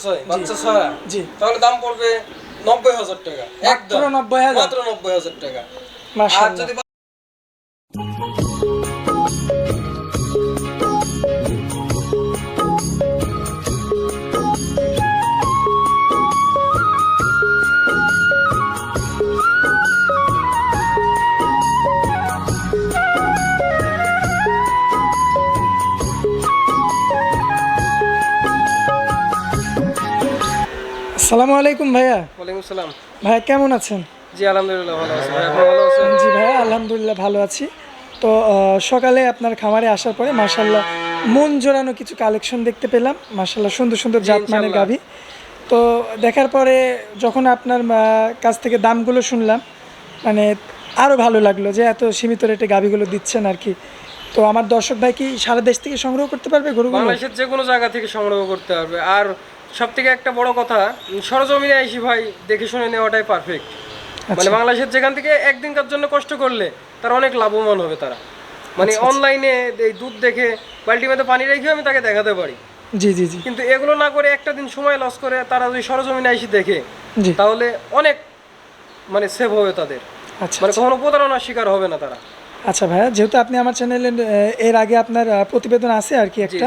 ছয় বাচ্চা ছয় জি তাহলে দাম পড়বে 90,000 টাকা একদম মাত্র 90,000 টাকা আর যদি আসসালামু আলাইকুম ভাইয়া। ওয়ালাইকুম আসসালাম ভাইয়া কেমন আছেন? জি আলহামদুলিল্লাহ ভালো আছি ভাই, আপনি ভালো আছেন? জি ভাইয়া আলহামদুলিল্লাহ ভালো আছি। তো সকালে আপনার খামারে আসার পরে মাশাআল্লাহ মন জোড়ানো কিছু কালেকশন দেখতে পেলাম, মাশাআল্লাহ সুন্দর সুন্দর জাতমানের গাভী। তো দেখার পরে যখন আপনার কাছ থেকে দামগুলো শুনলাম, মানে আরও ভালো লাগলো যে এত সীমিত রেটে গাভীগুলো দিচ্ছেন আর কি। তো আমার দর্শক ভাই কি সারা দেশ থেকে সংগ্রহ করতে পারবে গরুগুলো? বাংলাদেশের যে কোনো জায়গা থেকে সংগ্রহ করতে পারবে। আর সব থেকে একটা বড় কথা, সরজমিনে আইসি ভাই দেখে শুনে নেওয়াটাই পারফেক্ট। মানে বাংলাদেশের যেখান থেকে একদিনকার জন্য কষ্ট করলে তারা অনেক লাভবান হবে তারা। মানে অনলাইনে এই দুধ দেখে বালতি মধ্যে পানি রেখে আমি তাকে দেখাতে পারি, জি জি জি, কিন্তু এগুলো না করে একটা দিন সময় লস করে তারা যদি সরজমিনে আইসি দেখে তাহলে অনেক মানে সেভ হবে তাদের। আচ্ছা, মানে কখনো প্রতারণার শিকার হবে না তারা। আচ্ছা ভাইয়া, যেহেতু আপনি আমার চ্যানেলে এর আগে আপনার প্রতিবেদন আছে আর কি একটা,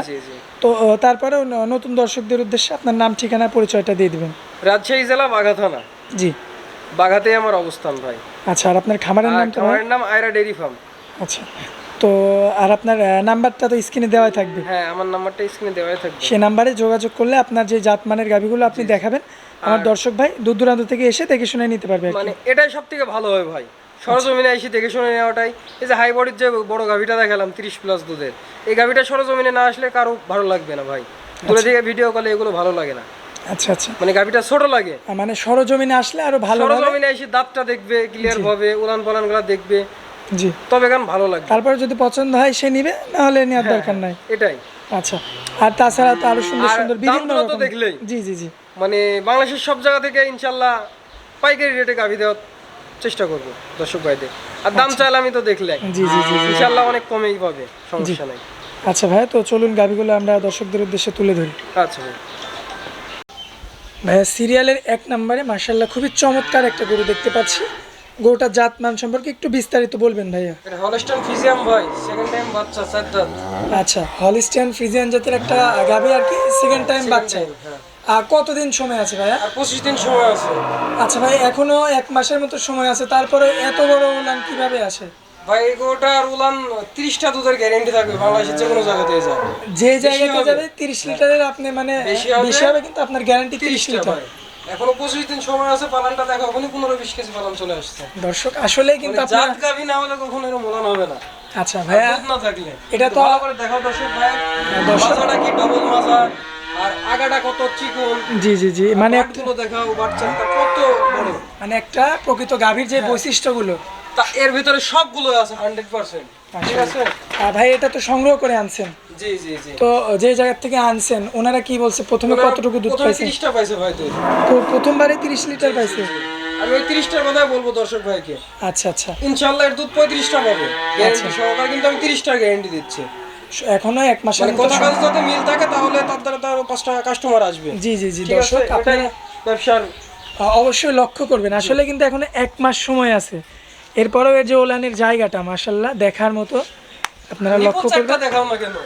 তো তারপরেও নতুন দর্শকদের উদ্দেশ্যে আপনার নাম ঠিকানা পরিচয়টা দিয়ে দিবেন। রাজশাহী জেলা বাঘা থানা। জি, বাঘাতেই আমার অবস্থান ভাই। আচ্ছা, আর আপনার খামারের নামটা? খামারের নাম আয়রা ডেইরি ফার্ম। আচ্ছা, তো আর আপনার নাম্বারটা তো স্ক্রিনে দেওয়াই থাকবে। হ্যাঁ, আমার নাম্বারটা স্ক্রিনে দেওয়াই থাকবে। সেই নাম্বারে যোগাযোগ করলে আপনার যে জাতমানের গাভীগুলো আপনি দেখাবেন, আমার দর্শক ভাই দূর দূরান্ত থেকে এসে দেখে শুনে নিতে পারবে। মানে এটাই সবথেকে ভালো হয় ভাই, সরজমিনে এসে দেখে শুনে নেওয়াটাই। এই যে হাই বডির যে বড় গাভীটা দেখালাম 30+ দুধের, এই গাভীটা সরজমিনে না আসলে কারো ভালো লাগবে না ভাই। দূরে থেকে ভিডিও কলে এগুলো ভালো লাগে না। আচ্ছা আচ্ছা, মানে গাভীটা ছোট লাগে, মানে সরজমিনে আসলে আরো ভালো। সরজমিনে এসে দাঁতটা দেখবে ক্লিয়ার ভাবে, উলান পালানগুলো দেখবে, জি, তবে গান ভালো লাগবে। তারপরে যদি পছন্দ হয় সে নিবে, না হলে নেওয়ার দরকার নাই। এটাই। আচ্ছা, আর তাছাড়া তো আরো সুন্দর সুন্দর বিভিন্ন দামগুলো তো দেখলেই, জি জি জি, মানে বাংলাদেশের সব জায়গা থেকে ইনশাল্লাহ পাইকারি রেটে গাভী দেওয়ার চেষ্টা করব দর্শক ভাইদের। আর দাম চাইলে আমি তো দেখলে জি জি জি, ইনশাল্লাহ অনেক কমেই পাবে, সমস্যা নাই। আচ্ছা ভাই, তো চলুন গাভীগুলো আমরা দর্শকদের উদ্দেশ্যে তুলে ধরি। আচ্ছা ভাই। ভাইয়া সিরিয়ালের 1 নম্বরে মাশাআল্লাহ খুবই চমৎকার একটা গরু দেখতে পাচ্ছি। গরুটার জাতমান সম্পর্কে একটু বিস্তারিত বলবেন ভাইয়া। এটা হলস্টাইন ফ্রিজিয়ান ভাই, সেকেন্ড টাইম বাচ্চা, 4 দাঁত। আচ্ছা, হলস্টাইন ফ্রিজিয়ান জাতের একটা গাভী আর কি, সেকেন্ড টাইম বাচ্চা। আর কতদিন সময় আছে ভাইয়া? আর 25 দিন সময় আছে। আচ্ছা ভাই, এখনো 1 মাসের মতো সময় আছে, তারপরে এত বড় উলান কিভাবে আসে ভাই? এই গরুটার উলান 30টা দুধের গ্যারান্টি থাকবে, বাংলাদেশের যে কোনো জায়গাতে যায়, যে জায়গাতে যাবে 30 লিটারের আপনি মানে বেশি হবে, কিন্তু আপনার গ্যারান্টি 30 লিটার। এখনো 25 দিন সময় আছে। পালানটা দেখো, এখনই 15-20 কেজি পালান চলে আসছে। দর্শক আসলে কিন্তু আপনার জাত গাভী না হলে কখনো এরকম উলান হবে না। আচ্ছা ভাইয়া, দুধ না থাকলে এটা তো ভালো করে দেখাও দর্শক ভাই, মাজাটা কি ডবল মাজা, আর আগাটা কত চিকন। জি জি জি, মানে একটু দেখাও, বাচ্চাটা কত বড়, মানে একটা প্রকৃত গাভীর যে বৈশিষ্ট্যগুলো তা এর ভিতরে সবগুলো আছে 100%। ঠিক আছে ভাই, এটা তো সংগ্রহ করে আনছেন। জি জি জি। তো যে জায়গা থেকে আনছেন ওনারা কি বলছে প্রথমে কতটুকু দুধ পাইছে? 30টা পাইছে ভাই দুধ। তো প্রথমবারে 30 লিটার পাইছে। আমি ওই 30টার কথাই বলবো দর্শক ভাইকে। আচ্ছা আচ্ছা, ইনশাআল্লাহ এর দুধ 35টা পাবে গ্যারান্টি সহকারে, কিন্তু আমি 30টার গ্যারান্টি দিচ্ছি। এখনো 1 মাসের মানে কথা কাজ যাতে মিল থাকে, তাহলে তার দ্বারা তার 5টা কাস্টমার আসবে। জি জি জি, দর্শক আপনারা ব্যবসার অবশ্যই লক্ষ্য করবেন। আসলে কিন্তু এখনো 1 মাস সময় আছে, এরপরেও এর যে ওলানের জায়গাটা মাশাআল্লাহ দেখার মতো, আপনারা লক্ষ্য করবেন। দেখাও না কেন,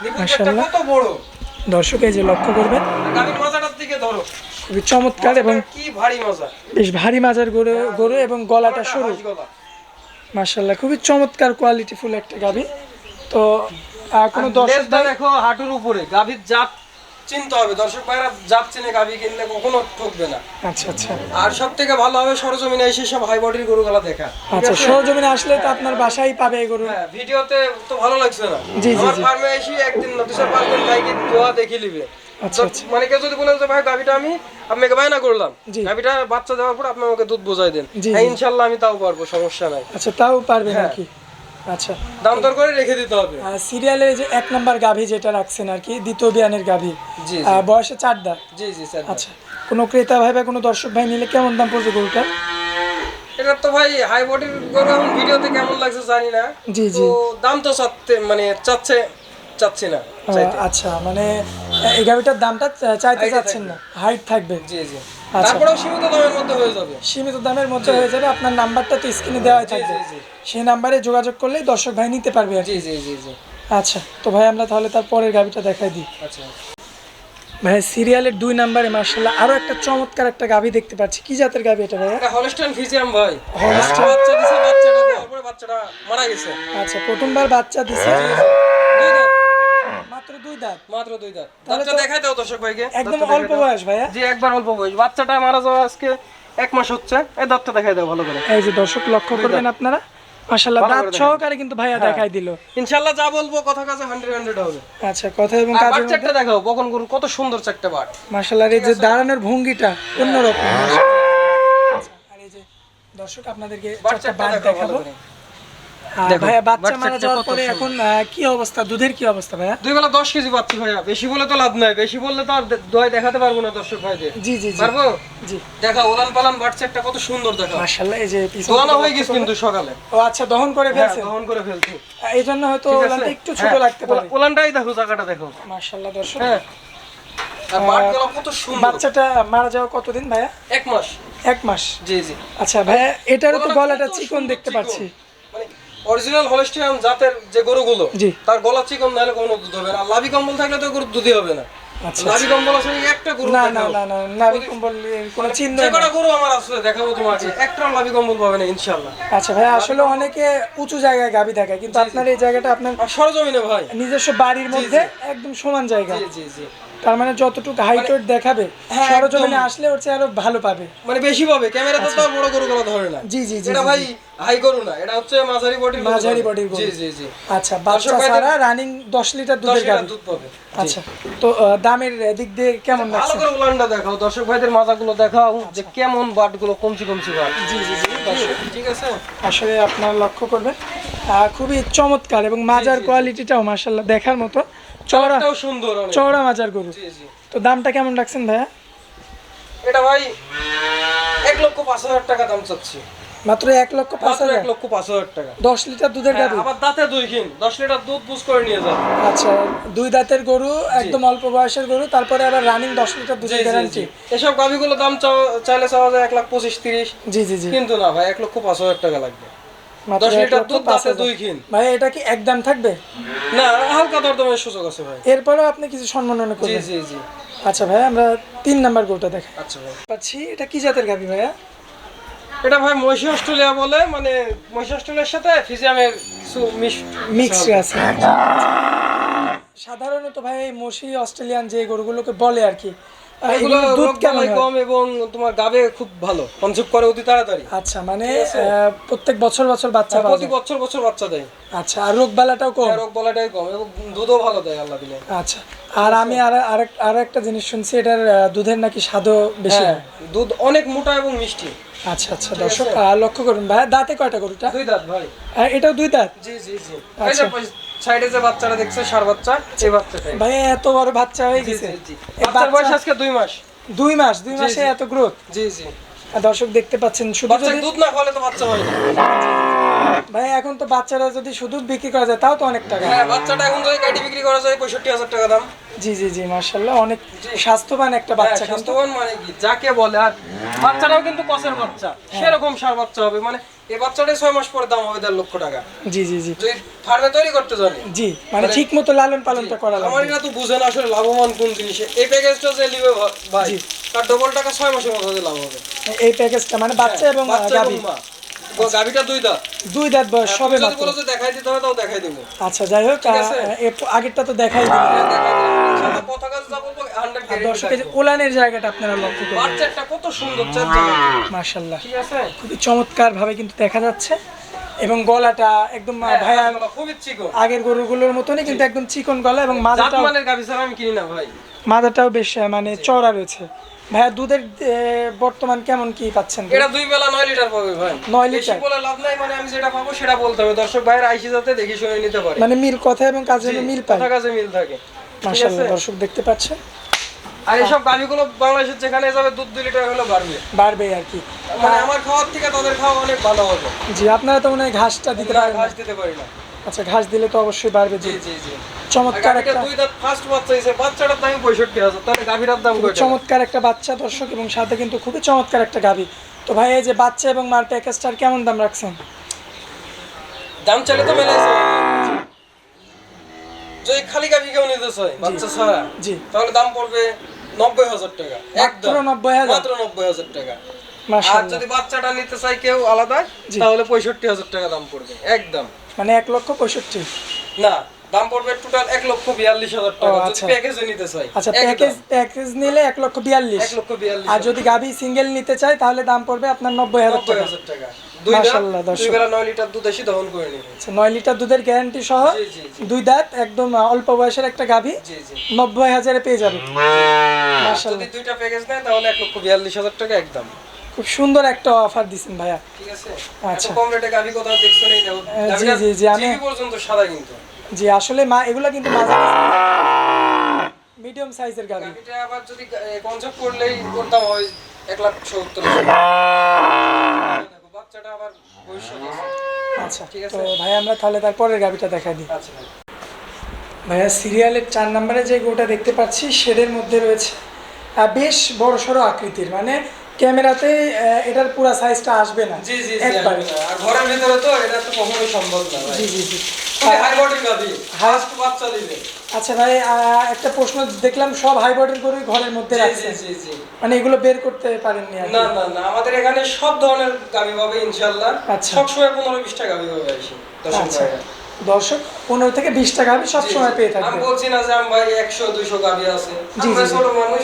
নিপুণটা কত বড় দর্শক, এই যে লক্ষ্য করবেন, গাভীর মাজাটার দিকে ধরো, খুবই চমৎকার এবং কি ভারী মাজা, বেশ ভারী মাজার গরু এবং গলাটা সরু। মাশাআল্লাহ খুবই চমৎকার কোয়ালিটিফুল একটা গাভী। তো কোনো দর্শক দেখো হাঁটুর উপরে, গাভীর জাত চিনতে হবে দর্শক ভাইরা, জাত চিনে গাভী কিনলে কখনো ঠকবে না। আচ্ছা আচ্ছা, আর সব থেকে ভালো হবে সরজমিনে এসে সব হাই বডির গরুগুলা দেখা। আচ্ছা, সরজমিনে আসলে তো আপনার বাসায় পাবে এই গরু। হ্যাঁ, ভিডিওতে তো ভালো লাগছে না। জি জি আমার জি, ফার্মে এসে একদিন না 2-5 দিন ভাইকে দোয়া দেখে নিবে। আচ্ছা আচ্ছা, মানে কেউ যদি বলে যে ভাই গাভীটা আমি আপনাকে বায়না করলাম, গাভীটা বাচ্চা দেওয়ার পর আপনি আমাকে দুধ বোঝাই দেন, হ্যাঁ ইনশাআল্লাহ আমি তাও পারবো, সমস্যা নাই। আচ্ছা, তাও পারবে নাকি? আচ্ছা, দাম দর করে রেখে দিতে হবে। সিরিয়ালে যে 1 নাম্বার গাভী যেটা রাখছেন আর কি, দ্বিতীয় বিয়ানের গাভী, জি বয়সে 4 দাঁত। জি জি স্যার। আচ্ছা, কোনো ক্রেতা ভাই বা কোনো দর্শক ভাই নিলে কেমন দাম পড়বে গরুটার? এটা তো ভাই হাই বডির গরু, এখন ভিডিওতে কেমন লাগছে জানি না। জি জি, তো দাম তো চাচ্ছে না। আচ্ছা, মানে এই গাভিটার দামটা চাইতে Height এ যাচ্ছেন না, হাইট থাকবে। জি জি আচ্ছা। তারপরেও সীমিত দামের মধ্যে হয়ে যাবে। সীমিত দামের মধ্যে হয়ে যাবে, আপনার নাম্বারটা তো স্ক্রিনে দেওয়াই থাকবে, জি। সেই নাম্বারে যোগাযোগ করলেই দর্শক ভাই নিতে পারবে আর কি। জি আচ্ছা, তো ভাই আমরা তাহলে তার পরের গাভিটা দেখাই দিই। আচ্ছা ভাই সিরিয়ালের 2 নম্বরে মার্শাল্লাহ আরো একটা চমৎকার একটা গাভি দেখতে পাচ্ছি। কি জাতের গাভি এটা ভাইয়া? এটা হলস্টাইন ফ্রিজিয়ান ভাই। হলস্টাইন। বাচ্চা দিছে, বাচ্চাটা দেওয়ার পরে বাচ্চাটা মারা গেছে। আচ্ছা, প্রথমবার বাচ্চা দিছে, দুই দাঁত, মাত্র 2 দাঁত, মাত্র 2 দাঁত। তাহলে বাচ্চা তো দেখাই দাও দর্শক ভাইকে। একদম দাঁতটা অল্প দেখাই দাও। বয়স ভাইয়া। জি একবার অল্প বয়স। বাচ্চাটা মারা যাওয়া আজকে 1 মাস হচ্ছে। এই দাঁতটা দেখাই দাও ভালো করে। এই যে দর্শক লক্ষ্য করবেন আপনারা, মাশাআল্লাহ ভালো দাঁত করে সহকারে কিন্তু ভাইয়া দেখাই দিল। ইনশাআল্লাহ যা বলবো কথা কাজে 100 হবে। আচ্ছা, কথা এবং আর কাজের বাট মধ্যে চারটা দেখাও, বকন গরু কত সুন্দর চারটা বাট। মাশাআল্লাহ এই যে দাঁড়ানোর ভঙ্গিটা অন্যরকম। আচ্ছা, আর এই যে দর্শক আপনাদেরকে বাট চারটা চারটা বাট দেখাও ভালো দেখাবো। করে। আর দেখো, ভাইয়া বাচ্চা বাট মারা চারটা যাওয়ার কত পরে সুন্দর। এখন কি অবস্থা, দুধের কি অবস্থা ভাইয়া? দুই বেলা 10 কেজি পাচ্ছি ভাইয়া। বেশি বলে তো লাভ নাই, বেশি বললে তো আর দই দেখাতে পারবো না দর্শক ভাইদের। জি জি জি পারবো? জি। দেখা ওলান পালান বাট চারটা কত সুন্দর দেখা। মাশাআল্লাহ এই যে পিছন দোয়ানো থেকে হয়ে গেছে কিন্তু সকালে। ও আচ্ছা, দহন করে হ্যাঁ ফেলছেন, দহন করে ফেলছি। এই জন্য হয়তো ঠিক আছে? ওলানটা একটু ছোট হ্যাঁ, লাগতে পারে। ওলানটাই দেখো, জায়গাটা দেখো। মাশাআল্লাহ দর্শক, হ্যাঁ আর বাটগুলো কত সুন্দর। বাচ্চাটা মারা যাওয়া কতদিন ভাইয়া? 1 মাস। 1 মাস। জি জি। আচ্ছা ভাইয়া, এটারও তো গলাটা গলাটা কত চিকন সুন্দর দেখতে চিকন। পাচ্ছি। মানে অরিজিনাল হলস্টিয়ান জাতের যে গরুগুলো, জি। তার গলা চিকন নাহলে কোনো দুধ হবে না। আর লাভি কম্বল থাকলে তো গরু দুধই হবে না। আচ্ছা, লাভি কম্বল আছে একটা গরু না না দেখাও। না না নাভি কম্বল কোনো চিহ্ন যে নেই। কটা গরু আমার আছে দেখাবো তোমাকে, একটা লাভি কম্বল পাবে না ইনশাআল্লাহ। আচ্ছা ভাই, আসলে অনেকে উঁচু জায়গায় গাভী দেখায়, কিন্তু আপনার এই জায়গাটা আপনার আর সরজমিনে ভাই। নিজস্ব বাড়ির মধ্যে একদম সমান জায়গা। জি জি জি। তার মানে যতটুকু হাইট দেখাবে হ্যাঁ, সরজমিনে একদম। আসলে ওর চেয়ে আরো ভালো পাবে। মানে বেশি পাবে, ক্যামেরাতে তো আর বড় গরুগুলো ধরে না। জি জি জি এটা জি, ভাই জি। হাই গরু না, এটা হচ্ছে মাঝারি বডির গরু। মাঝারি বডির গরু। জি জি জি। আচ্ছা, বাচ্চা ভাইদের- ছাড়া রানিং 10 লিটার 10 দুধের লিটার গাভী। দুধ পাবে। আচ্ছা, তো দামের দিক দিয়ে কেমন ভালো লাগছে? করে উলানটা দেখাও, দর্শক ভাইদের মাজাগুলো দেখাও যে কেমন বাটগুলো কমছি কমছি বাট। জি জি জি দর্শক, ঠিক আছে? আসলে আপনারা লক্ষ্য করবেন খুবই চমৎকার এবং মাজার কোয়ালিটিটাও মাশাআল্লাহ দেখার মতো। চওড়া এটাও সুন্দর অনেক। চওড়া মাজার গরু। জি জি। তো দামটা কেমন রাখছেন ভাইয়া? এটা ভাই 1,05,000 টাকা দাম চাচ্ছি। মাত্র 1,05,000। 1,05,000 টাকা। 10 লিটার দুধের হ্যাঁ, গাভী। আবার দাঁতে দুই কিন 10 লিটার দুধ বুঝ করে নিয়ে যাবে। আচ্ছা, 2 দাঁতের গরু, একদম অল্প বয়সের গরু, তারপরে আবার রানিং 10 লিটার জি, দুধের জি, গ্যারান্টি। জি। এসব গাভিগুলো দাম চাইলে চাওয়া যায় 1,25,30। জি জি জি। কিন্তু না ভাই 1,05,000 টাকা লাগবে। মাত্র 10 লিটার দুধ দাঁতে 1,05,000 দুই কিন। ভাই এটা কি একদম থাকবে? না, হালকা দরদামের সুযোগ আছে ভাই। এরপরেও আপনি কিছু সম্মাননা জি করবেন? জি জি। আচ্ছা ভাই, আমরা 3 নাম্বার গরুটা দেখাই আচ্ছা ভাই। পাচ্ছি। এটা কি জাতের গাভী ভাইয়া? এটা ভাই মহিষী অস্ট্রেলিয়া বলে, মানে মহিষী অস্ট্রেলিয়ার সাথে ফিজিয়ামের কিছু মিক্স আছে। সাধারণত ভাই এই মশি অস্ট্রেলিয়ান যে গরুগুলোকে বলে আর কি, এগুলো এগুলোর দুধ রোগ কেমন বালাই হয়? কম এবং তোমার গাবে খুব ভালো কনসেপ্ট করে অতি তাড়াতাড়ি। আচ্ছা, মানে ঠিক আছে। প্রত্যেক বছর বছর বাচ্চা পাওয়া প্রতি যায়। বছর বছর বাচ্চা দেয়। আচ্ছা, আর রোগ বালাটাও কম। রোগ বালাটাই কম এবং দুধও ভালো দেয় আল্লাহ দিলে। আচ্ছা, আর আমি আর একটা জিনিস শুনছি, এটার দুধের নাকি স্বাদও বেশি হ্যাঁ, হয়। দুধ অনেক মোটা এবং মিষ্টি। আচ্ছা আচ্ছা দর্শক, লক্ষ্য করুন ভাই, দাঁতে কয়টা গরুটা? 2 দাঁত ভাই। এটাও 2 দাঁত? জি জি জি। আচ্ছা। এই যে সাইডে যে বাচ্চাটা দেখছে ষাঁড় বাচ্চা, এই বাচ্চাটাই। ভাই এত বড় বাচ্চা হয়ে জি গেছে? জি জি। এই বাচ্চার বয়স বাচ্চা আজকে 2 মাস। 2 মাস? 2 মাসে জি। এত গ্রোথ? জি জি। দর্শক দেখতে পাচ্ছেন, শুধু বাচ্চা যদি দুধ না খাওয়ালে তো বাচ্চা হয় না। ভাই এখন তো বাচ্চারা যদি শুধু বিক্রি করা যায় তাও তো অনেক টাকা। হ্যাঁ, বাচ্চাটা এখন যদি কাটি বিক্রি করা যায় 65,000 টাকা দাম। জি জি জি, মাশাআল্লাহ অনেক স্বাস্থ্যবান একটা বাচ্চা হ্যাঁ, কিন্তু। স্বাস্থ্যবান মানে কি যাকে বলে। আর বাচ্চাটাও কিন্তু কসের বাচ্চা, সেরকম ষাঁড় বাচ্চা হবে। মানে এই বাচ্চাটাই 6 মাস পরে দাম হবে 1.5 লক্ষ টাকা। জি জি জি যদি ফার্মে তৈরি করতে জানে। জি, মানে ঠিক মতো লালন পালনটা করা লাগবে। আমাররা তো বুঝে না আসলে লাভবান কোন জিনিসে। এই প্যাকেজটা যে নিবে ভাই, জি। তার ডবল টাকা 6 মাসের মধ্যে লাভ হবে। এই প্যাকেজটা মানে বাচ্চা এবং বাচ্চা গাভী, এবং মা। গাভীটা 2 দাঁত। 2 দাঁত বয়স সবে যদি মাত্র। বলো যে দেখাই দিতে হবে তাও দেখাই দেবো। আচ্ছা, যাই হোক, ঠিক আছে। আগেরটা তো দেখাই দিলাম। দেখাই দেবো। ইনশাআল্লাহ কথা কাজ যা বলবো 100 আর দর্শক, এই যে ওলানের জায়গাটা আপনারা লক্ষ্য করবেন, বাচ্চাটা কত সুন্দর চাচা। মাশাআল্লাহ ঠিক আছে। খুবই চমৎকার ভাবে কিন্তু দেখা যাচ্ছে, এবং গলাটা একদম ভাইয়া খুবই চিকন। আগের গরুগুলোর মতনই কিন্তু একদম চিকন গলা, এবং মাথাটাও জাতমানের গাভী ছাড়া আমি কিনি না ভাই। মাথাটাও বেশ মানে চওড়া রয়েছে। ভাইয়া দুধের বর্তমান কেমন কি পাচ্ছেন? এটা 2 বেলা 9 লিটার পাবে ভাই। 9 বেশি লিটার? বলে লাভ নাই, মানে আমি যেটা পাবো সেটা বলতে হবে। দর্শক ভাইয়ের আইসি যাতে দেখি শুনে নিতে পারে। মানে মিল কথা এবং কাজের মিল পায়। কথা কাজে মিল থাকে। ঠিক মাশাআল্লাহ আছে। দর্শক দেখতে পাচ্ছেন, আর এইসব গাভীগুলো বাংলাদেশের যেখানে যাবে দুধ 2 লিটার হলে বাড়বে। বাড়বে আর কি। মানে আমার খাওয়ার থেকে তাদের খাওয়া অনেক ভালো হবে। জি, আপনারা তো মনে হয় ঘাসটা দিতে না, পারেন না। ঘাস দিতে পারি না। আচ্ছা, ঘাস দিলে তো অবশ্যই বাড়বে। জি জি জি। চমৎকার গাভীটা একটা দুই দাঁত ফার্স্ট বাচ্চা হইছে, বাচ্চাটার দাম 65,000, তাহলে গাভীটার দাম কত? চমৎকার একটা বাচ্চা দর্শক, এবং সাথে কিন্তু খুবই চমৎকার একটা গাভী। তো ভাই এই যে বাচ্চা এবং মার প্যাকেজটার কেমন দাম রাখছেন? দাম চাইলে তো মেলাইছে, যদি খালি গাভী কেউ নিতে চায় বাচ্চা ছাড়া, জি, তাহলে দাম পড়বে 90,000 টাকা, মাত্র 90,000? মাত্র 90,000 টাকা। আর মাশাআল্লাহ, যদি বাচ্চাটা নিতে চায় কেউ আলাদা, জি। তাহলে 65,000 টাকা দাম পড়বে একদম। মানে 1,65,000? না, দাম পড়বে টোটাল 1,42,000 টাকা যদি আচ্ছা। প্যাকেজে নিতে চাই। আচ্ছা, একদম। প্যাকেজ নিলে 1,42,000। 1,42,000। আর যদি গাভী সিঙ্গেল নিতে চায় তাহলে দাম পড়বে আপনার 90,000 টাকা। 90,000 টাকা। দুই দাঁত, মাশাআল্লাহ, দর্শক। দুই বেলা 9 লিটার দুধ এসে দহন করে নেবে। আচ্ছা, 9 লিটার দুধের গ্যারান্টি সহ জি জি জি। 2 দাঁত, একদম অল্প বয়সের একটা গাভী, জি জি। 90,000-এ পেয়ে যাবে। যদি মাশাআল্লাহ, দুইটা প্যাকেজ নেয় তাহলে 1,42,000 টাকা একদম। খুব সুন্দর একটা অফার দিছেন ভাইয়া। ঠিক আছে? আচ্ছা। এত কম রেটে গাভী কোথাও দেখছো না? জি গাভীটা জি জি, আমি জিবি পর্যন্ত সাদা কিন্তু। জি আসলে এগুলা কিন্তু মিডিয়াম সাইজের গাভী। গাভীটা আবার যদি কনসেপ্ট করলেই ওর দাম হয় 1,70,000। দেখো বাচ্চাটা আবার ভবিষ্যৎ আছে। আচ্ছা, ঠিক আছে। তো ভাই আমরা তাহলে তারপরের গাভীটা দেখাই দিই। আচ্ছা ভাই। ভাইয়া সিরিয়ালের 4 নম্বরে যে গরুটা দেখতে পাচ্ছি শেডের মধ্যে রয়েছে, বেশ বড় সড়ো আকৃতির, মানে ক্যামেরাতে এটার পুরো সাইজটা আসবে না। জি জি জি, একবারে। আর ঘরের ভিতরে তো এটা তো কখনোই সম্ভব না ভাই। জি জি জি। হাই বডির গাভী, ফার্স্ট বাচ্চা দিবে। আচ্ছা ভাই, একটা প্রশ্ন দেখলাম, সব হাই বডির গরুই ঘরের মধ্যে জি রাখছেন, জি জি জি। মানে এগুলো বের করতে পারেননি আর কি? না না না, আমাদের এখানে সব ধরনের গাভী পাবে ইনশাআল্লাহ। আচ্ছা। সবসময় 15-20টা গাভী পাবে আসি দর্শক আচ্ছা, ভাইরা। দর্শক 15 থেকে 20 টাকা আমি সব জি, সময় জি। পেয়ে আমি থাকবে। বলছি না যে আমি ভাই 100-200 গাভী আছে, জি, আমরা জি, জি। ছোট মানুষ,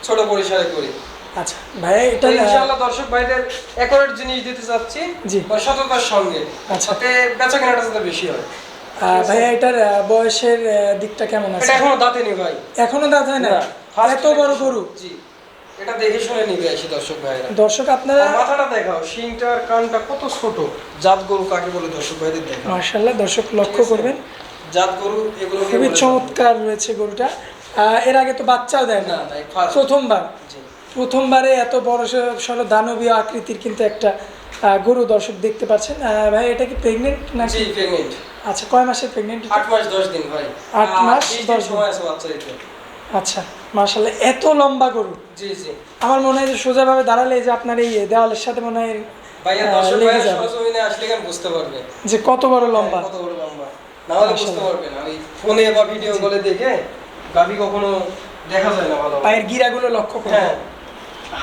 ছোট পরিসরে করি। আচ্ছা ভাইয়া, তো এটা ইনশাআল্লাহ দর্শক ভাইদের একরেট জিনিস দিতে চাচ্ছি, জি। বা সততার সঙ্গে, আচ্ছা। তাতে বেচা কেনাটা যাতে বেশি হয়। ভাইয়া এটার বয়সের দিকটা কেমন আছে? এটা এখনো দাঁতেনি ভাই। এখনো দাঁত হয় না? না, first এত বড় গরু? জি, এটা দেখে শুনে নিবে আসি দর্শক ভাইরা। দর্শক আপনারা আর মাথাটা দেখাও, শিংটা আর কানটা কত ছোট। জাত গরু কাকে বলে দর্শক ভাইদের দেখাও। মাশাআল্লাহ, দর্শক লক্ষ্য করবেন, জাত গরু এগুলো খুবই চমৎকার রয়েছে গরুটা। এর আগে তো বাচ্চাও দেয় না, না না, ফার্স্ট। প্রথমবার। জি। প্রথমবারে এত বড় সড়ো দানবীয় আকৃতির কিন্তু একটা গরু দর্শক দেখতে পাচ্ছেন। ভাই এটা কি প্রেগনেন্ট নাকি? জি, প্রেগন্যান্ট। আচ্ছা, কয় মাসের প্রেগনেন্ট? 8 মাস 10 দিন ভাই। 8 মাস 20 10 দিন। সময় আছে বাচ্চা দিতে। আচ্ছা, মাশাআল্লাহ, এত লম্বা গরু। জি জি। আমার মনে হয় যে সোজাভাবে দাঁড়ালে এই যে আপনার এই দেওয়ালের সাথে মনে হয় ভাইয়া দর্শক লেগে ভাইয়া যাবে। সরজমিনে আসলে কেন বুঝতে পারবে যে কত বড় লম্বা। কত বড় লম্বা। না হলে বুঝতে পারবে না, ওই ফোনে বা ভিডিও কলে দেখে গাভী কখনো দেখা যায় না ভালো। পায়ের গিরাগুলো লক্ষ্য করুন। হ্যাঁ,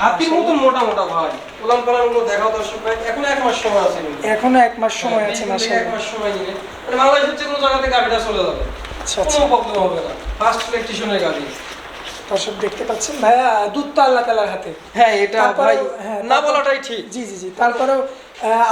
হাতির মতো মোটা মোটা ভাই। উলান পালান গুলো দেখাও দর্শক ভাই। এখন 1 মাস সময় আছে কিন্তু। এখনো 1 মাস সময় আছে। এক মাশাআল্লাহ, মাস সময় নিবে, মানে বাংলাদেশের যে কোনো জায়গাতে গাভীটা চলে যাবে, আচ্ছা কোনো আচ্ছা। প্রবলেম হবে না। ফার্স্ট ইলেকট্রিশিয়ানের গাভী। দর্শক দেখতে পাচ্ছেন ভাইয়া, দুধ তো আল্লাহ তাআলার হাতে। হ্যাঁ, এটা তারপরেও- ভাই হ্যাঁ, না বলাটাই ঠিক। জি জি জি। তারপরেও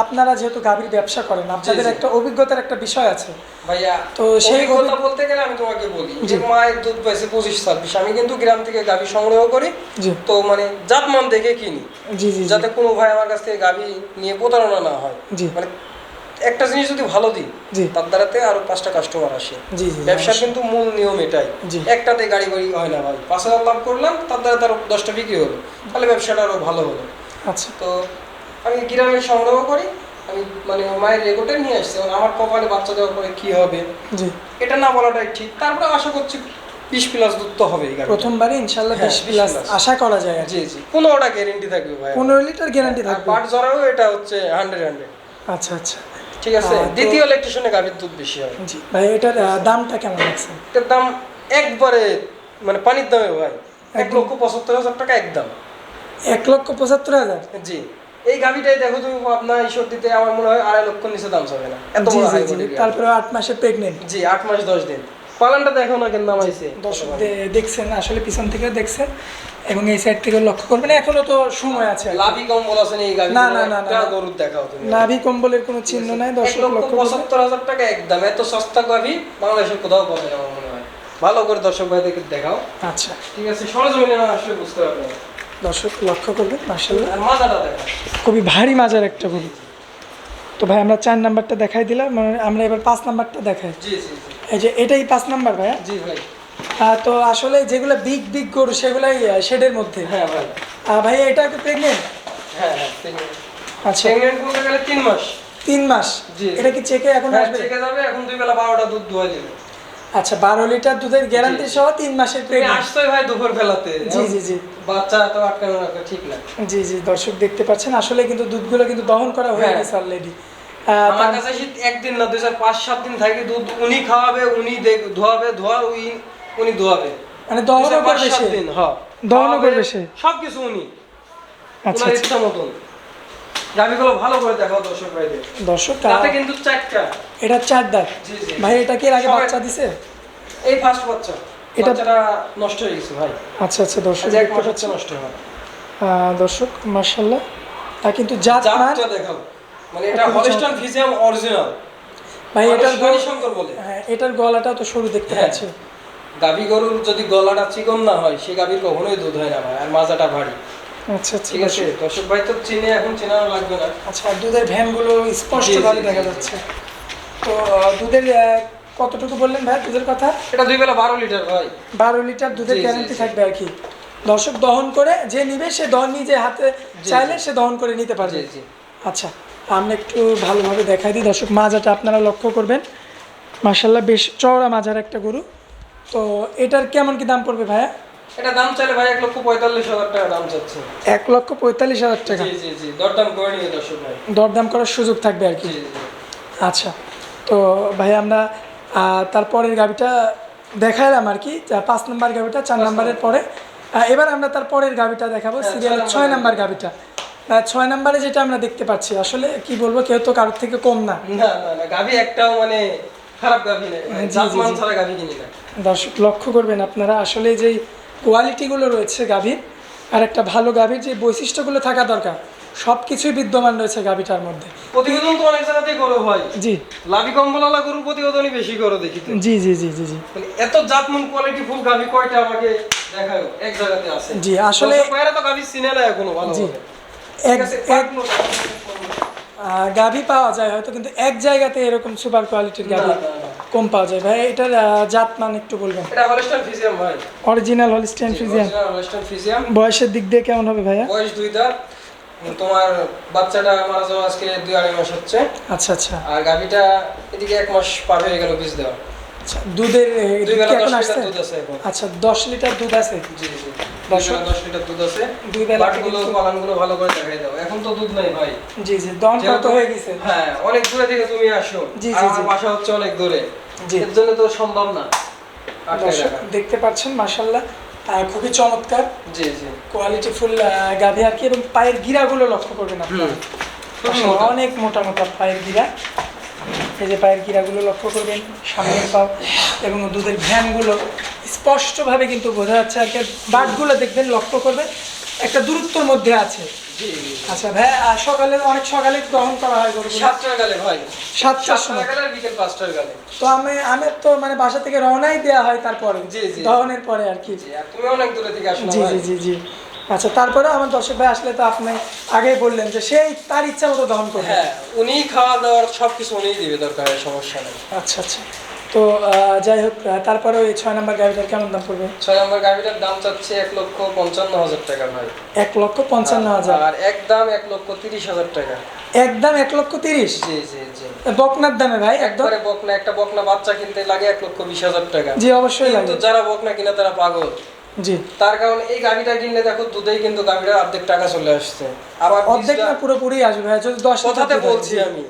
আপনারা যেহেতু গাভীর ব্যবসা করেন, আপনাদের জি। একটা অভিজ্ঞতার একটা বিষয় আছে। ভাইয়া তো সেই অভিজ্ঞতা বলতে গেলে আমি তোমাকে বলি জি। যে মায়ের দুধ পাইছে 25-26। আমি কিন্তু গ্রাম থেকে গাভী সংগ্রহ করি, জি তো মানে জাতমান দেখে কিনি, জি জি জি। যাতে কোনো ভাই আমার কাছ থেকে গাভী নিয়ে প্রতারণা না হয়। জি মানে একটা জিনিস যদি ভালো দিই, জি তার দ্বারাতে আরো 5টা কাস্টমার আসে। জি জি, ব্যবসার কিন্তু মূল নিয়ম এটাই। জি। একটাতে গাড়ি বাড়ি হয় না ভাই, 5,000 লাভ করলাম, তার দ্বারা তার 10টা বিক্রি হলো, তাহলে ব্যবসাটা আরো ভালো হলো। আচ্ছা, তো আমি গ্রামে সংগ্রহ করি, আমি মানে মায়ের রেকর্ডে নিয়ে আসছি, এবং আমার কপালে বাচ্চা দেওয়ার পরে কি হবে জি। এটা না বলাটাই ঠিক। তারপরে আশা করছি 20+ দুধ তো হবে এই গাড়ি। প্রথমবারে ইনশাআল্লাহ হ্যাঁ, 20 প্লাস 20 আশা করা যায় আর কি। জি জি, 15টা গ্যারেন্টি থাকবে ভাই। 15 লিটার গ্যারান্টি আর থাকবে। পাট জরাও এটা হচ্ছে 100। আচ্ছা আচ্ছা, ঠিক আছে। তো- দ্বিতীয় ইলেকট্রিশিয়ানে গাভীর দুধ বেশি হয়। জি ভাই, এটার দামটা কেমন লাগছে? এটার দাম একবারে মানে পানির দামে ভাই, একদম। 1,75,000 টাকা একদম। 1,75,000? জি। এই গাভীটাই দেখো তুমি আপনার ঈশ্বর দিতে আমার মনে হয় 2.5 লক্ষ নিচে দাম যাবে না, এত জি বড় জি হাই জি। বডির গাভী। তারপরে 8 মাসের প্রেগনেন্ট। জি, 8 মাস 10 দিন। পালানটা দেখো না কেন নামাইছে। দর্শক দেখছেন, আসলে পিছন থেকে দেখছেন, এবং এই সাইড থেকে লক্ষ্য করবেন, এখনো তো সময় আছে আর কি। লাভি কম্বল আছে এই গাভী। না, না, না, না। গরুর দেখাও তুমি। নাভি কম্বলের কোনো চিহ্ন নাই দর্শক, লক্ষ্য করবেন। 1,75,000 টাকা একদম। এত সস্তা গাভী বাংলাদেশের কোথাও পাবে না আমার মনে হয়। ভালো করে দর্শক ভাইদেরকে দেখাও। আচ্ছা, ঠিক আছে, সরজমিনে না আসলে বুঝতে পারবে না। দর্শক লক্ষ্য করবেন, মাশাআল্লাহ আর মাথাটা দেখা। খুবই ভারী মাজার একটা গরু। তো ভাই আমরা 4 নাম্বারটা দেখাই দিলাম, আমরা এবার 5 নাম্বারটা দেখাই। জি জি জি। এই যে এটাই 5 নাম্বার ভাইয়া। জি ভাই। তো আসলে যেগুলো বিগ বিগ গরু সেগুলাই শেডের মধ্যে। হ্যাঁ ভাই। ভাইয়া এটা কি প্রেগনেন্ট? হ্যাঁ হ্যাঁ, প্রেগন্যান্ট। আচ্ছা, প্রেগন্যান্ট বলতে গেলে 3 মাস। 3 মাস। জি। এটা কি চেকে এখন হ্যাঁ আসবে? চেকে যাবে, এখন 2 বেলা 12টা দুধ দোয়া দিবে। আচ্ছা 12 লিটার দুধের গ্যারান্টি সহ 3 মাসের তুমি প্রেগন্যান্ট। আসছোই ভাই দুপুর বেলাতে। জি জি জি বাচ্চা তো আটকানো রাখা ঠিক না। জি জি দর্শক দেখতে পাচ্ছেন আসলে কিন্তু দুধগুলো কিন্তু দহন করা হয়ে হ্যাঁ। গেছে অলরেডি। আমার কাছে শীত একদিন না 2-4-5-7 দিন থাকে দুধ উনি খাওয়াবে, উনি ধোয়াবে, উনি ধোয়াবে। মানে দহনও করবে 2-4-5-7 সে? দিন, হ্যাঁ। দহনও খাওয়াবে, করবে সে? সবকিছু উনি। আচ্ছা ওনার আচ্ছা। ইচ্ছা মতন। গাভীগুলো ভালো করে দেখাও দর্শক ভাইদের। দর্শক তাতে কিন্তু 4টা। এটা 4 দাঁত। জি জি। ভাই এটা কি এর আগে সবাই- বাচ্চা দিছে? এই ফার্স্ট বাচ্চা। এটা- বাচ্চাটা নষ্ট হয়ে গেছে ভাই। আচ্ছা আচ্ছা দর্শক আজ 1 দেখতে মাস হচ্ছে পাচ্ছেন। নষ্ট হয়। দর্শক মাশাআল্লাহ কিন্তু জাত মান জাতটা দেখাও। মানে এটা খুবই হলিস্টাইন চমৎকার। Friesian original. ভাই এটার শঙ্কর বলে। হ্যাঁ এটার গলাটাও তো সরু দেখতে হ্যাঁ। পাচ্ছি। গাভী গরুর যদি গলাটা চিকন না হয় সেই গাভীর কখনোই দুধ হয় না ভাই, আর মাজাটা ভারী। আচ্ছা আচ্ছা ঠিক আছে, দর্শক ভাই তো চিনে এখন চেনানো লাগবে না। আচ্ছা আর দুধের ভ্যানগুলো স্পষ্টভাবে জি, জি, দেখা জি, যাচ্ছে। তো দুধের কতটুকু বললেন ভাই দুধের কথা? এটা 2 বেলা 12 লিটার ভাই। 12 লিটার দুধের জি, জি, গ্যারান্টি জি। থাকবে আর কি। দর্শক দহন করে যে নিবে সে দহন নিজে হাতে জি, চাইলে জি। সে দহন করে নিতে পারবে। জি জি। আচ্ছা আমরা একটু ভালোভাবে দেখাই দিই দর্শক, মাজাটা আপনারা লক্ষ্য করবেন মাশাআল্লাহ বেশ চওড়া মাজার একটা গরু। তো এটার কেমন কি দাম পড়বে ভাইয়া? এটা দাম চাইলে ভাই 1,45,000 টাকা দাম চাচ্ছে। 1,45,000 টাকা। জি জি জি, দরদাম করে নিয়ে দর্শক ভাই। দরদাম করার সুযোগ থাকবে আর কি। জি জি। আচ্ছা তো ভাই আমরা তারপরের গাবিটা দেখাইলাম আর কি, 5 নম্বর গাবিটা 4 নম্বরের পরে। এবার আমরা তারপরের গাবিটা দেখাবো, হ্যাঁ, সিরিয়ালের 6 6 নম্বর গাবিটা। 6 নম্বরে যেটা আমরা দেখতে পাচ্ছি আসলে কি বলবো, কেউ তো কারোর থেকে কম না। না না না, গাভী একটাও মানে খারাপ গাভী নেই। জি, জি, জাতমান জি। ছাড়া গাভী কিনি না। দর্শক লক্ষ্য করবেন আপনারা আসলে যেই কোয়ালিটিগুলো রয়েছে গাভীর, আর একটা ভালো গাভীর যে বৈশিষ্ট্যগুলো থাকা দরকার সব কিছুই বিদ্যমান রয়েছে গাভীটার মধ্যে। প্রতিবেদন তো অনেক জায়গাতেই করো ভাই। জি লাভি কম্বলওয়ালা গরুর প্রতিবেদনই বেশি করো দেখি তো। জি জি জি জি জি মানে এত জাতমান কোয়ালিটি ফুল গাভী কয়টা আমাকে দেখাও এক জায়গাতে আছে। জি, আসলে- দর্শক ভাইরা তো গাভী চিনে না এখনো ভালো জি। হবে। ঠিক আছে, এক গাভী পাওয়া যায় হয়তো, কিন্তু এক জায়গাতে এরকম সুপার কোয়ালিটির গাভী না, না, না। কম পাওয়া যায়। ভাই এটার জাত মান একটু বলবেন? এটা হলস্টাইন ফ্রিজিয়ান ভাই। Original Holstein Friesian. Original Holstein Friesian. বয়সের দিক দিয়ে কেমন হবে ভাইয়া? বয়স 2 দাঁত। তোমার বাচ্চাটা মারা যাওয়া আজকে 2-2.5 মাস হচ্ছে। আচ্ছা আচ্ছা আর গাভীটা এদিকে 1 মাস পার হয়ে গেল বীজ দেওয়া। আচ্ছা দুধের 2 দিক বেলা কি 10 এখন লিটার আসছে? দুধ আছে এখন। আচ্ছা 10 লিটার দুধ আছে। জি জি। 2 10 বেলা 10 লিটার দুধ আছে। 2 বেলা বাটগুলো পালানগুলো ভালো করে দেখাই দাও। এখন তো দুধ নাই ভাই। জি জি দহন করা তো যেহেতু- হয়ে গেছে। হ্যাঁ, অনেক দূরে থেকে তুমি আসো। জি, আর জি, আমার জি। বাসা হচ্ছে অনেক দূরে। জি। এর জন্য তো সম্ভব না। আটকে দর্শক রাখা। দেখতে পাচ্ছেন মাশাআল্লাহ খুবই চমৎকার জি জি। কোয়ালিটি ফুল গাভী আর কি, এবং পায়ের গিরাগুলো লক্ষ্য করবেন আপনারা। খুবই আসলে মোটা। অনেক মোটা মোটা পায়ের গিরা। এই যে পায়ের গিরাগুলো লক্ষ্য করবেন, সামনের পাও এবং দুধের ভ্যানগুলো স্পষ্টভাবে কিন্তু বোঝা যাচ্ছে আর কি। বাটগুলো দেখবেন লক্ষ্য করবেন একটা দূরত্বের মধ্যে আছে। জি জি। আচ্ছা ভাই সকালে অনেক সকালে গ্রহণ করা হয় গরুগুলো 7টার গালে ভাই। 7টার 7টার সময়। গালে আর বিকেল 5টার গালে। তো আমি তো মানে বাসা থেকে রওনাই দেওয়া হয় তারপরে জি, জি। দহনের পরে আর কি। জি, আর তুমি অনেক দূরে থেকে আসো না জি ভাই। জি জি জি আচ্ছা তারপরে আমার দর্শক ভাই আসলে তো আপনি আগেই বললেন যে সেই তার ইচ্ছা মতো দহন করবে। হ্যাঁ, উনি খাওয়া দাওয়ার সবকিছু উনিই দিবে, দরকার হয় সমস্যা নেই। আচ্ছা আচ্ছা তো যাই হোক তারপরে ওই 6 নম্বর গাড়িটার কেমন দাম পড়বে? 6 নম্বর গাভীটার দাম চাচ্ছে 1,55,000 টাকা ভাই। 1,55,000। আর একদম 1,30,000 টাকা। একদম 1,30,000। জি জি জি। বকনার দামে ভাই একদম। একবারে বকনা, একটা বকনা বাচ্চা কিনতে লাগে 1,20,000 টাকা। জি অবশ্যই লাগে। কিন্তু যারা বকনা কিনে তারা পাগল। জি তার কারণ এই গাভীটা কিনলে দেখো দুধেই কিন্তু গাভীটার অর্ধেক টাকা চলে আসছে। আবার অর্ধেক না পুরোপুরি আসবে ভাই, যদি 10 লিটার কথাতে দুধ হয়। বলছি আমি,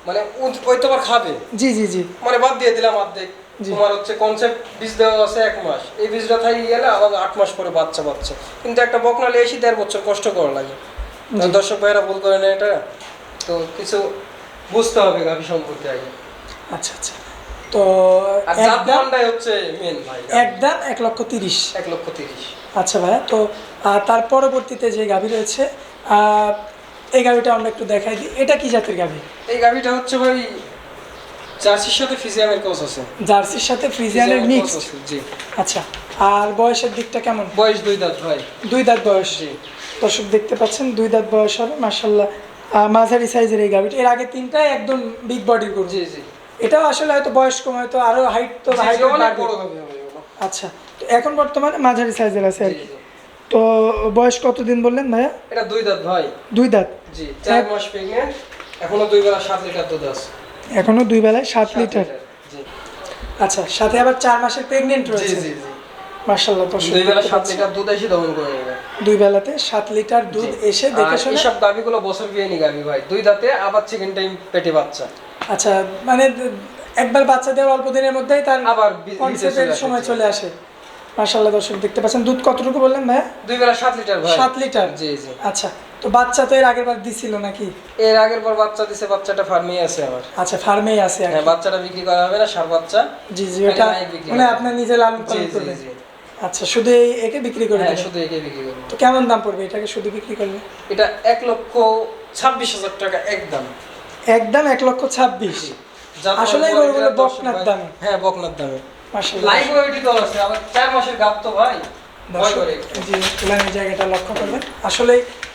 মানে ওই তো আবার খাবে, জি জি জি মানে বাদ দিয়ে দিলাম অর্ধেক। জি। তোমার হচ্ছে কনসেপ্ট বীজ দেওয়া আছে 1 মাস, এই বীজটা থাকি গেলে আবার 8 মাস পরে বাচ্চা বাচ্চা। কিন্তু একটা বকনা লেসি 1.5 বছর কষ্ট করা লাগে। তো দর্শক ভাইরা ভুল করে না এটা, তো কিছু বুঝতে হবে গাভী সম্পর্কে আগে। আচ্ছা আচ্ছা তো আর জাতমানটাই হচ্ছে মেন ভাই। একদম 1,30,000। 1,30,000। আচ্ছা ভাইয়া তো তার পরবর্তীতে যে গাভী রয়েছে এই গাভীটা আমরা একটু দেখাই দিই, এটা কি জাতের গাভী? এই গাভীটা হচ্ছে ভাই জার্সির সাথে ফিজিয়ামের ক্রস আছে। জার্সির সাথে ফ্রিজিয়ানের ফিজিয়ামের মিক্স। cross আছে, জি। আচ্ছা আর বয়সের দিকটা কেমন? বয়স 2 দাঁত ভাই। 2 দাঁত বয়স। জি। দর্শক দেখতে পাচ্ছেন 2 দাঁত বয়স হবে মাশাআল্লাহ। মাঝারি সাইজের এই গাভীটা, এর আগে তিনটাই একদম বিগ বডির গরু। জি জি। এটাও আসলে হয়তো বয়স কম, হয়তো আরো হাইট তো জি, হাইট অনেক বড় গাভী হবে এগুলো। আচ্ছা তো এখন বর্তমানে মাঝারি সাইজের আছে আর জি, কি। জি। তো বয়স কতদিন বললেন ভাইয়া? এটা 2 দাঁত ভাই। 2 দাঁত। জি, 4 মাস প্রেগন্যান্ট। এখনো 2 বেলা 7 লিটার দুধ আছে। এখনো 2 বেলায় 7 লিটার। জি আচ্ছা, সাথে আবার 4 মাসের প্রেগনেন্ট জি রয়েছে। জি জি। মাশাআল্লাহ, তো 2 বেলা 7 লিটার দুধ এসে দহন করে নেবে। 2 বেলাতে 7 লিটার দুধ এসে দেখে আর শুনে। এইসব গাভীগুলো বছর বিয়েনি গাভী ভাই, 2 দাঁতে আবার সেকেন্ড টাইম পেটে বাচ্চা। আচ্ছা, মানে একবার বাচ্চা দেওয়ার অল্প দিনের মধ্যেই তার আবার কনসেপ্টের সময় চলে আসে। মাশাআল্লাহ, দর্শক দেখতে পাচ্ছেন। দুধ কতটুকু বললেন ভাই? 2 বেলা 7 লিটার ভাই। 7 লিটার। জি জি। আচ্ছা, তো বাচ্চা তো এর আগের বার দিছিল নাকি? এর আগের পর বাচ্চা দিছে, বাচ্চাটা ফার্মেই আছে আমার। আচ্ছা, ফার্মেই আছে আর হ্যাঁ, কি। বাচ্চাটা বিক্রি করা হবে না, সার বাচ্চা। জি জি, ওটা নাই বিক্রি মানে করা। আপনি নিজে লালন জি পালন জি করবেন। জি। আচ্ছা, শুধু একে বিক্রি করে হ্যাঁ, দেবেন? শুধু একে বিক্রি করব। তো কেমন দাম পড়বে এটাকে শুধু বিক্রি করলে? এটা 1,26,000 টাকা একদম। একদম 1,26,000। যাতে আসলে এই বড় গরুগুলো বড় বকনার ভাই- দামে। হ্যাঁ, বকনার দামে। মাশাআল্লাহ। লাইভ ওয়েটই তো আছে, আবার 4 মাসের গাব তো ভাই। ভয় করে। জি, তুলানের জায়গাটা লক্ষ্য করবেন। আসলে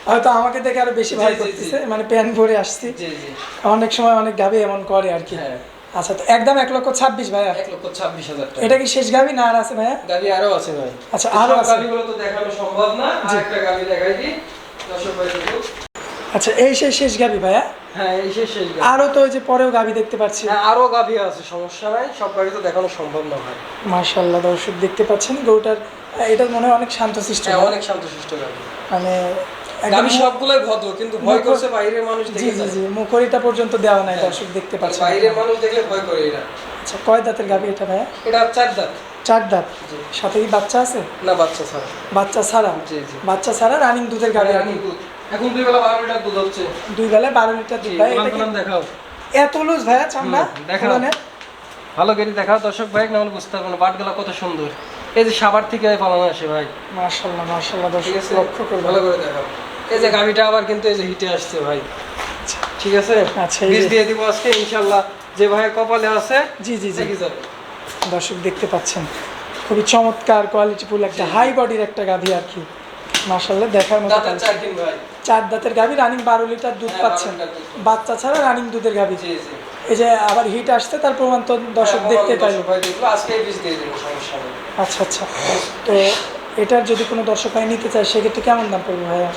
হয়তো আমাকে দেখে আরো বেশি ভয় জি, জি, জি। করতেছে, মানে প্যান ভরে আসছি। জি জি। অনেক সময় অনেক গাভী এমন করে আর কি। হ্যাঁ, আচ্ছা, তো একদম 1,26,000 ভাইয়া। 1,26,000 টাকা। এটা কি শেষ গাভী না আর আছে ভাইয়া? গাভী আরো আছে ভাই। আচ্ছা, তো আরো সব আছে। গাভীগুলো তো দেখানো সম্ভব না। আরেকটা গাভী দেখাই দিই। দর্শক ভাই দেখুন। আচ্ছা, এই শেষ গাভী ভাইয়া? হ্যাঁ, এই শেষ গাভী। আরো তো ওই যে পরেও গাভী দেখতে পাচ্ছি। হ্যাঁ, আরো গাভী আছে, সমস্যা নাই। সব গাভী তো দেখানো সম্ভব না ভাই। মাশাআল্লাহ, দর্শক দেখতে পাচ্ছেন গরুটার। এটা মনে হয় অনেক শান্তশিষ্ট। হ্যাঁ, অনেক শান্তশিষ্ট গাভী। মানে একদম গাভী সবগুলোই ভদ্র, কিন্তু ভয় করছে বাইরের মানুষ জি দেখে। জি জি, মুখরিটা পর্যন্ত দেওয়া নাই, দর্শক দেখতে পাচ্ছেন। বাইরের মানুষ দেখলে ভয় করে এরা। আচ্ছা, কয় দাঁতের গাভী এটা ভাইয়া? এটা 4 দাঁত। 4 দাঁত। জি। সাথে কি বাচ্চা আছে? না, বাচ্চা ছাড়া। বাচ্চা ছাড়া? জি জি। বাচ্চা ছাড়া রানিং দুধের গাভী আর কি। দুধ এখন 2 বেলা 12 লিটার দুধ হচ্ছে। 2 বেলায় 12 লিটার দুধ। ভাই এটা কি দেখাও। এত লুজ ভাইয়া চামড়া? দেখাও। তুলনায়? ভালো করে দেখাও দর্শক ভাই, না হলে বুঝতে পারবেন বাটগুলা কত সুন্দর। এই যে সাভার থেকে পালানো আসে ভাই। মাশাআল্লাহ মাশাআল্লাহ, ঠিক দর্শক আছে, লক্ষ্য করবেন। ভালো করে দেখাও। এই যে গাভিটা আবার কিন্তু এই যে হিটে আসছে ভাই। ঠিক আছে, আচ্ছা, এই বীজ যে- দিয়ে দিব আজকে ইনশাআল্লাহ। যে ভাইয়ের কপালে আছে জি জি জি, দেখি যাবে। দর্শক দেখতে পাচ্ছেন খুবই চমৎকার কোয়ালিটিফুল একটা হাই বডির একটা গাভী আর কি। মাশাআল্লাহ, দেখার মতো। দাঁতের 4 দিন ভাই। 4 দাঁতের গাভী, রানিং 12 লিটার দুধ হ্যাঁ, পাচ্ছেন। 12 লিটার দুধ। বাচ্চা ছাড়া রানিং দুধের গাভী। জি জি। এই যে আবার হিট আসছে, তার প্রমাণ তো দর্শক হ্যাঁ, দেখতে পাই। দর্শক ভাই দেখলো, আজকে বীজ দিয়ে দেবো, সমস্যা নেই। আচ্ছা আচ্ছা, তো এটার যদি কোনো দর্শক ভাই নিতে চায় সেক্ষেত্রে কেমন দাম পড়বে ভাইয়া?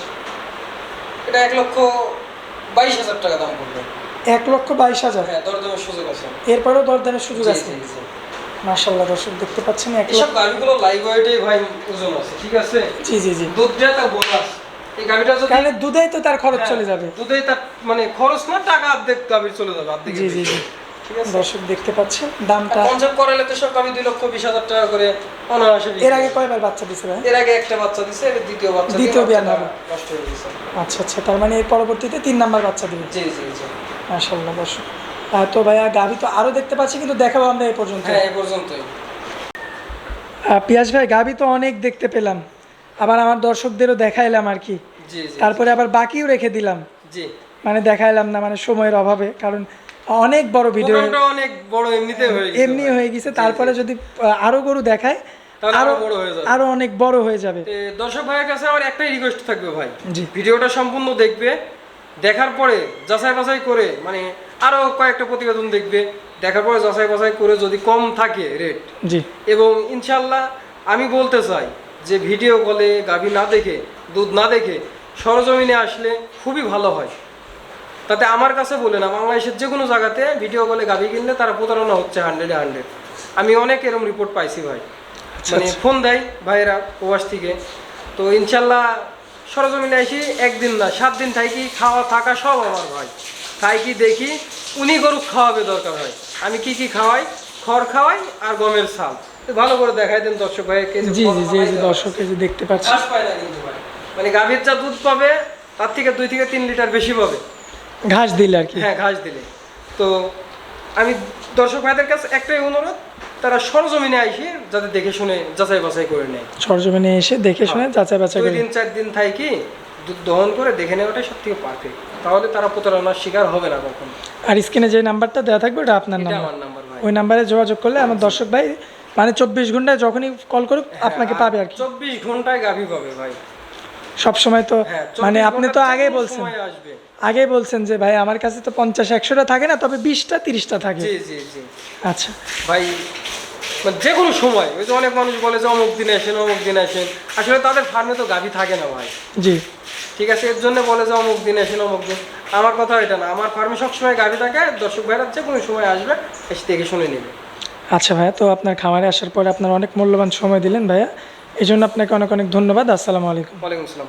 এটা 1,22,000 টাকা দাম পড়বে। 1,22,000। হ্যাঁ, দরদামের সুযোগ আছে। এরপরেও দরদামের সুযোগ জি, আছে। জি, জি। মাশাআল্লাহ, দর্শক দেখতে পাচ্ছেন এইসব গাভিগুলো লাইভ ওয়েটে ভাই ওজন আছে, ঠিক আছে। জি জি জি, দুধটা তার বোনাস। এই গাভিটা যদি কারণ দুধেই তো তার খরচ হ্যাঁ, চলে যাবে। দুধেই তার মানে খরচ না, টাকা অর্ধেক গাভির চলে যাবে, অর্ধেক। জি জি জি, ঠিক আছে। দর্শক দেখতে পাচ্ছেন দামটা। কনসেপ্ট করালে তো সব গাভি 2,20,000 টাকা করে অনায়াসে বিক্রি এর আগে হয়। কয়বার বাচ্চা দিছে ভাই? এর আগে একটা বাচ্চা দিছে, এর দ্বিতীয় বাচ্চা দিয়ে দ্বিতীয় বিয়ান বাচ্চাটা হবে। নষ্ট হয়ে গেছে। আচ্ছা আচ্ছা, তার মানে এর পরবর্তীতে 3 নাম্বার বাচ্চা দিবে। জি জি জি। মাশাআল্লাহ, দর্শক তো ভাইয়া গাভী তো আরো দেখতে পাচ্ছি, কিন্তু দেখাবো আমরা এই পর্যন্ত। হ্যাঁ, এই পর্যন্তই। পিয়াস ভাই, গাভী তো অনেক দেখতে পেলাম, আবার আমার দর্শকদেরও দেখাইলাম আর কি। জি জি। তারপরে আবার বাকিও রেখে দিলাম, জি। মানে দেখাইলাম না, মানে সময়ের অভাবে, কারণ অনেক বড় ভিডিও প্রোগ্রামটা অনেক বড় এমনিতে হয়ে গেছে। এমনি হয়ে গেছে। তারপরে যদি আরো গরু দেখায় তাহলে আরো আরো বড় হয়ে যাবে। আরো অনেক বড় হয়ে যাবে। দর্শক ভাইয়ের কাছে আমার একটাই রিকোয়েস্ট থাকবে ভাই, জি। ভিডিওটা সম্পূর্ণ দেখবে, দেখার পরে যাচাই বাছাই করে, মানে আরো কয়েকটা প্রতিবেদন দেখবে, দেখার পরে যাচাই বাছাই করে যদি কম থাকে রেট, জি এবং ইনশাল্লাহ আমি বলতে চাই যে ভিডিও কলে গাভী না দেখে, দুধ না দেখে সরজমিনে আসলে খুবই ভালো হয়। তাতে আমার কাছে বলে না, বাংলাদেশের যে কোনো জায়গাতে ভিডিও কলে গাভী কিনলে তারা প্রতারণা হচ্ছে 100-100। আমি অনেক এরকম রিপোর্ট পাইছি ভাই, মানে ফোন দেয় ভাইয়েরা প্রবাস থেকে। তো ইনশাল্লাহ সরজমিনে আসি, একদিন না 7 দিন থাকি, খাওয়া থাকা সব আমার ভাই। তাই কি দেখি উনি গরু খাওয়াবে, দরকার হয় আমি কি কি খাওয়াই, খড় খাওয়াই আর গমের ছাল। তো ভালো করে দেখাই দেন দর্শক ভাই। জি জি জি, এই যে দর্শক এই যে দেখতে পাচ্ছি, ঘাস পায় না কিন্তু ভাই, মানে গাভীর যা দুধ পাবে তার থেকে 2 থেকে 3 লিটার বেশি পাবে ঘাস দিলে আর কি। হ্যাঁ, ঘাস দিলে। তো আমি দর্শক ভাইদের কাছে একটাই অনুরোধ, তারা সরজমিনে আইসে যাতে দেখে শুনে যাচাই বাছাই করে নেয়। সরজমিনে এসে দেখে শুনে যাচাই বাছাই 2 করে। দিন 4 দিন থাকি দুধ দহন করে দেখে নেওয়াটাই সব থেকে পারফেক্ট। তাহলে তারা প্রতারণার শিকার হবে না কখন। আর স্ক্রিনে যে নাম্বারটা দেওয়া থাকবে ওটা আপনার এটা নাম্বার, আমার নাম্বার ভাই। ওই নাম্বারে যোগাযোগ করলে আমার দর্শক ভাই মানে 24 ঘন্টায় যখনই কল করুক আপনাকে পাবে আর কি। 24 ঘন্টায় গাভী পাবে ভাই। সব সময় তো হ্যাঁ, মানে 24 আপনি তো ঘন্টার আগেই যে কোনো বলছেন, সময় আসবে। আগেই বলছেন যে ভাই আমার কাছে তো 50-100টা থাকে না, তবে 20টা 30টা থাকে। জি জি জি আচ্ছা ভাই, মানে যে কোনো সময়। ওই যে অনেক মানুষ বলে যে অমুক দিন আসেন, অমুক দিন আসেন, আসলে তাদের ফার্মে তো গাভী থাকে না ভাই। জি, ঠিক আছে, এর জন্য বলে যে অমুক দিন এসেন অমুক দিন। আমার কথা এটা না, আমার ফার্মে সবসময় গাভী থাকে, দর্শক ভাইরা যে কোনো সময় আসবে, এসে দেখে শুনে নেবে। আচ্ছা ভাইয়া, তো আপনার খামারে আসার পরে আপনার অনেক মূল্যবান সময় দিলেন ভাইয়া, এই জন্য আপনাকে অনেক অনেক ধন্যবাদ। আসসালামু আলাইকুম। ওয়ালাইকুম আসসালাম।